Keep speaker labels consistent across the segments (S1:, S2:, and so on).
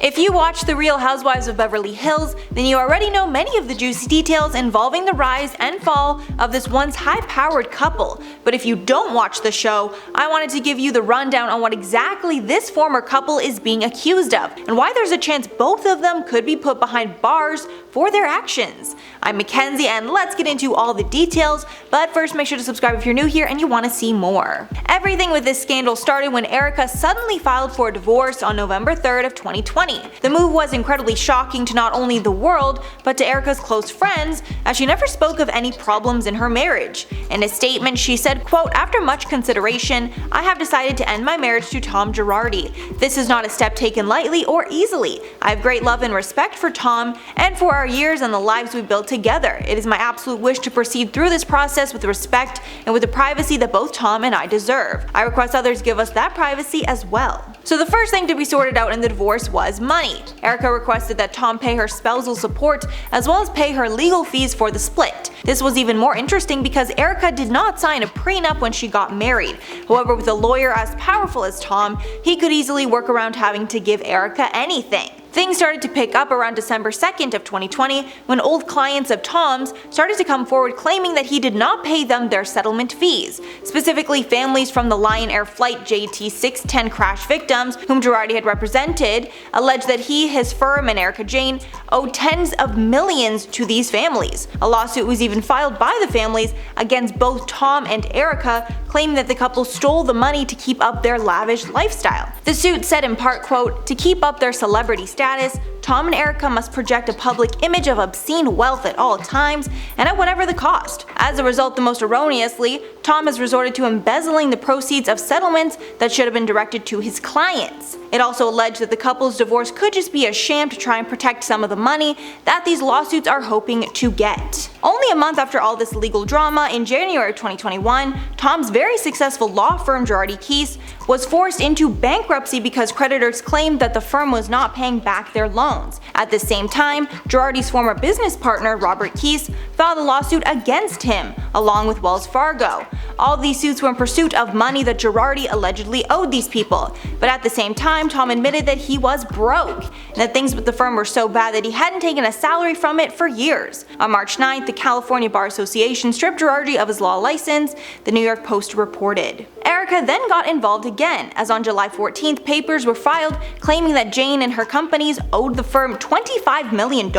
S1: If you watch The Real Housewives of Beverly Hills, then you already know many of the juicy details involving the rise and fall of this once high-powered couple. But if you don't watch the show, I wanted to give you the rundown on what exactly this former couple is being accused of, and why there's a chance both of them could be put behind bars for their actions. I'm Mackenzie, and let's get into all the details, but first make sure to subscribe if you're new here and you want to see more. Everything with this scandal started when Erika suddenly filed for a divorce on November 3rd of 2020. The move was incredibly shocking to not only the world, but to Erika's close friends, as she never spoke of any problems in her marriage. In a statement, she said, quote, "After much consideration, I have decided to end my marriage to Tom Girardi. This is not a step taken lightly or easily. I have great love and respect for Tom and for our years and the lives we built together. It is my absolute wish to proceed through this process with respect and with the privacy that both Tom and I deserve. I request others give us that privacy as well." So the first thing to be sorted out in the divorce was money. Erika requested that Tom pay her spousal support as well as pay her legal fees for the split. This was even more interesting because Erika did not sign a prenup when she got married. However, with a lawyer as powerful as Tom, he could easily work around having to give Erika anything. Things started to pick up around December 2nd of 2020 when old clients of Tom's started to come forward claiming that he did not pay them their settlement fees. Specifically, families from the Lion Air Flight JT610 crash victims, whom Girardi had represented, alleged that he, his firm, and Erika Jayne owed tens of millions to these families. A lawsuit was even filed by the families against both Tom and Erika, claiming that the couple stole the money to keep up their lavish lifestyle. The suit said in part, quote, "To keep up their celebrity status, Tom and Erika must project a public image of obscene wealth at all times and at whatever the cost. As a result, the most erroneously, Tom has resorted to embezzling the proceeds of settlements that should have been directed to his clients." It also alleged that the couple's divorce could just be a sham to try and protect some of the money that these lawsuits are hoping to get. Only a month after all this legal drama, in January 2021, Tom's very successful law firm Girardi was forced into bankruptcy because creditors claimed that the firm was not paying back their loans. At the same time, Girardi's former business partner, RHOBH, filed a lawsuit against him, along with Wells Fargo. All these suits were in pursuit of money that Girardi allegedly owed these people, but at the same time, Tom admitted that he was broke, and that things with the firm were so bad that he hadn't taken a salary from it for years. On March 9th, the California Bar Association stripped Girardi of his law license, the New York Post reported. Erika then got involved again, as on July 14th, papers were filed claiming that Jayne and her companies owed the firm $25 million.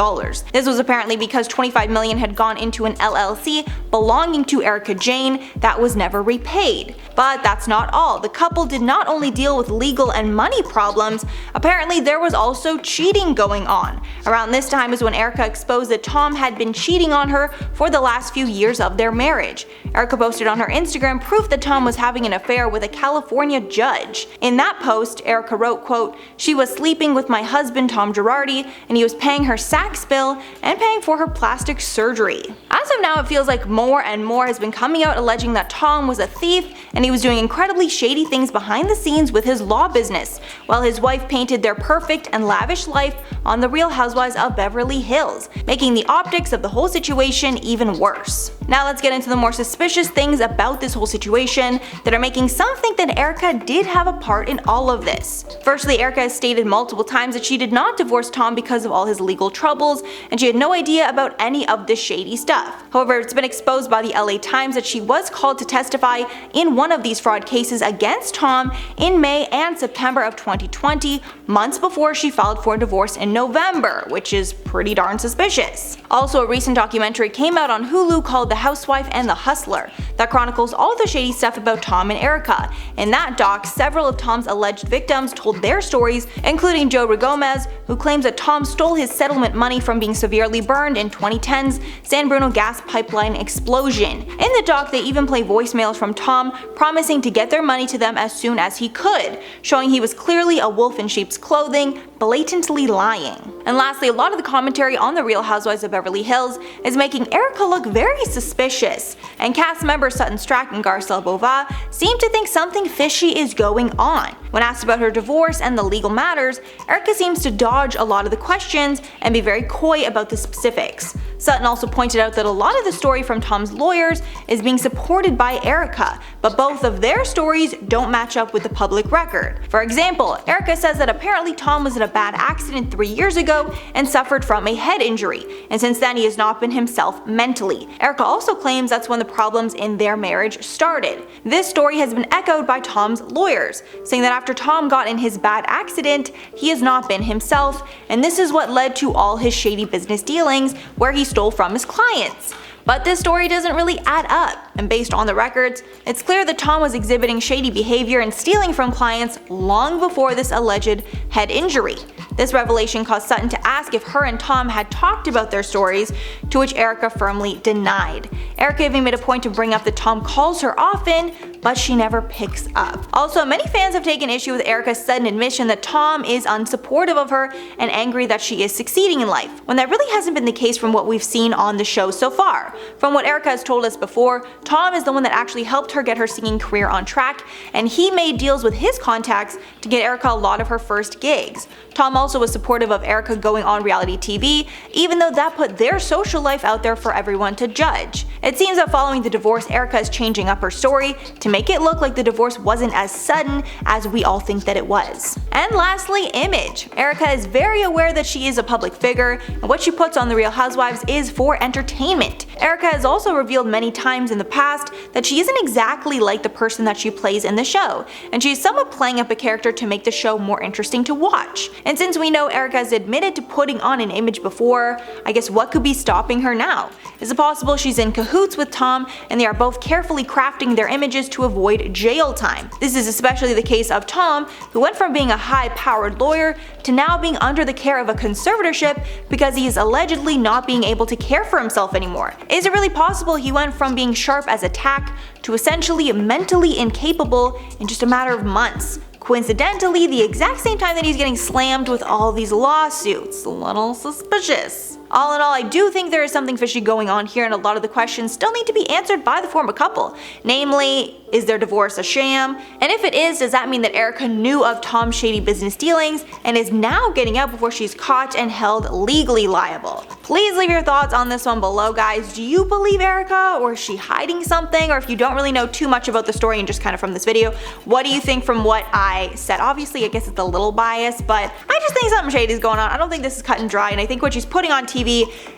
S1: This was apparently because $25 million had gone into an LLC belonging to Erika Jayne that was never repaid. But that's not all. The couple did not only deal with legal and money problems, apparently there was also cheating going on. Around this time is when Erika exposed that Tom had been cheating on her for the last few years of their marriage. Erika posted on her Instagram proof that Tom was having an affair with a California judge. In that post, Erika wrote, quote, "She was sleeping with my husband Tom Girardi, and he was paying her Saks bill and paying for her plastic surgery." As of now, it feels like more and more has been coming out alleging that Tom was a thief and he was doing incredibly shady things behind the scenes with his law business, while his wife painted their perfect and lavish life on The Real Housewives of Beverly Hills, making the optics of the whole situation even worse. Now let's get into the more suspicious things about this whole situation that are making some think that Erika did have a part in all of this. Firstly, Erika has stated multiple times that she did not divorce Tom because of all his legal troubles, and she had no idea about any of this shady stuff. However, it's been exposed by the LA Times that she was called to testify in one of these fraud cases against Tom in May and September of 2020, months before she filed for divorce in November, which is pretty darn suspicious. Also, a recent documentary came out on Hulu called The Housewife and the Hustler that chronicles all the shady stuff about Tom and Erika. In that doc, several of Tom's alleged victims told their stories, including Joe Gomez, who claims that Tom stole his settlement money from being severely burned in 2010's San Bruno gas pipeline explosion. In the doc, they even play voicemails from Tom promising to get their money to them as soon as he could, showing he was clearly a wolf in sheep's clothing, blatantly lying. And lastly, a lot of the commentary on The Real Housewives of Beverly Hills is making Erika look very suspicious, and cast members Sutton Strack and Garcelle Bova seem to think something fishy is going on. When asked about her divorce and the legal matters, Erika seems to dodge a lot of the questions and be very coy about the specifics. Sutton also pointed out that a lot of the story from Tom's lawyers is being supported by Erika, but both of their stories don't match up with the public record. For example, Erika says that apparently Tom was in a bad accident 3 years ago and suffered from a head injury, and since then he has not been himself mentally. Erika also claims that's when the problems in their marriage started. This story has been echoed by Tom's lawyers, saying that after Tom got in his bad accident, he has not been himself, and this is what led to all his shady business dealings where he stole from his clients. But this story doesn't really add up, and based on the records, it's clear that Tom was exhibiting shady behavior and stealing from clients long before this alleged head injury. This revelation caused Sutton to ask if her and Tom had talked about their stories, to which Erika firmly denied. Erika even made a point to bring up that Tom calls her often, but she never picks up. Also, many fans have taken issue with Erika's sudden admission that Tom is unsupportive of her and angry that she is succeeding in life, when that really hasn't been the case from what we've seen on the show so far. From what Erika has told us before, Tom is the one that actually helped her get her singing career on track, and he made deals with his contacts to get Erika a lot of her first gigs. Tom also was supportive of Erika going on reality TV, even though that put their social life out there for everyone to judge. It seems that following the divorce, Erika is changing up her story to make it look like the divorce wasn't as sudden as we all think that it was. And lastly, image. Erika is very aware that she is a public figure, and what she puts on The Real Housewives is for entertainment. Erika has also revealed many times in the past that she isn't exactly like the person that she plays in the show, and she is somewhat playing up a character to make the show more interesting to watch. And since we know Erika has admitted to putting on an image before, I guess what could be stopping her now? Is it possible she's in cahoots with Tom and they are both carefully crafting their images to avoid jail time? This is especially the case of Tom, who went from being a high-powered lawyer to now being under the care of a conservatorship because he is allegedly not being able to care for himself anymore. Is it really possible he went from being sharp as a tack to essentially mentally incapable in just a matter of months? Coincidentally, the exact same time that he's getting slammed with all these lawsuits. A little suspicious. All in all, I do think there is something fishy going on here, and a lot of the questions still need to be answered by the former couple. Namely, is their divorce a sham? And if it is, does that mean that Erika knew of Tom's shady business dealings and is now getting out before she's caught and held legally liable? Please leave your thoughts on this one below, guys. Do you believe Erika, or is she hiding something? Or if you don't really know too much about the story and just kind of from this video, what do you think from what I said? Obviously, I guess it's a little biased, but I just think something shady is going on. I don't think this is cut and dry, and I think what she's putting on TV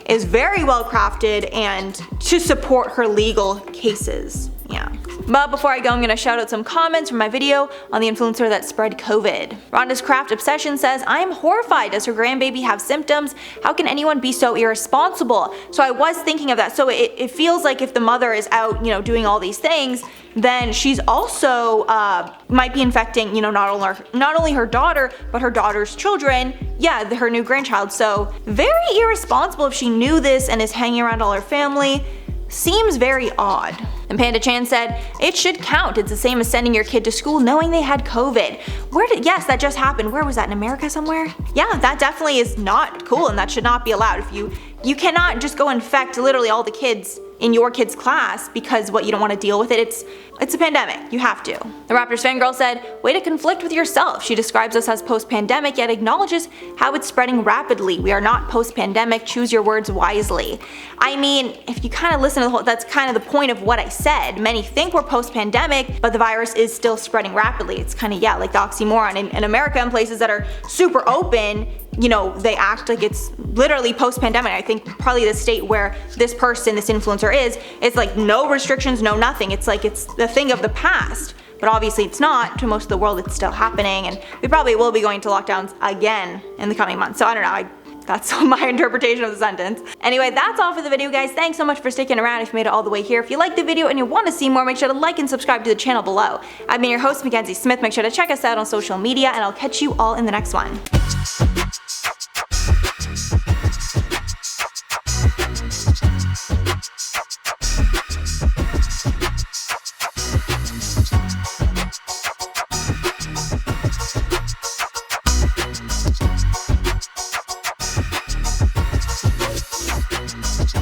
S1: is very well crafted and to support her legal cases. Yeah. But before I go, I'm gonna shout out some comments from my video on the influencer that spread COVID. Rhonda's Craft Obsession says, "I'm horrified. Does her grandbaby have symptoms? How can anyone be so irresponsible?" So I was thinking of that. So it feels like if the mother is out, doing all these things, then she's also might be infecting, not only her daughter, but her daughter's children. Yeah, her new grandchild. So very irresponsible if she knew this and is hanging around all her family. Seems very odd. And Panda Chan said, "It should count. It's the same as sending your kid to school knowing they had COVID." Yes, that just happened. Where was that, in America somewhere? Yeah, that definitely is not cool, and that should not be allowed. If you cannot just go infect literally all the kids in your kid's class because you don't want to deal with it. It's a pandemic. You have to. The Raptors fangirl said, "Way to conflict with yourself. She describes us as post-pandemic yet acknowledges how it's spreading rapidly. We are not post-pandemic. Choose your words wisely." I mean, if you kind of listen to the whole, that's kind of the point of what I said. Many think we're post-pandemic, but the virus is still spreading rapidly. It's kind of, like the oxymoron. In America, in places that are super open, they act like it's literally post-pandemic. I think probably the state where this person, this influencer is, it's like no restrictions, no nothing. It's like it's the thing of the past. But obviously it's not. To most of the world, it's still happening, and we probably will be going to lockdowns again in the coming months. So I don't know. That's my interpretation of the sentence. Anyway, that's all for the video, guys. Thanks so much for sticking around if you made it all the way here. If you liked the video and you want to see more, make sure to like and subscribe to the channel below. I've been your host, Mackenzie Smith. Make sure to check us out on social media, and I'll catch you all in the next one.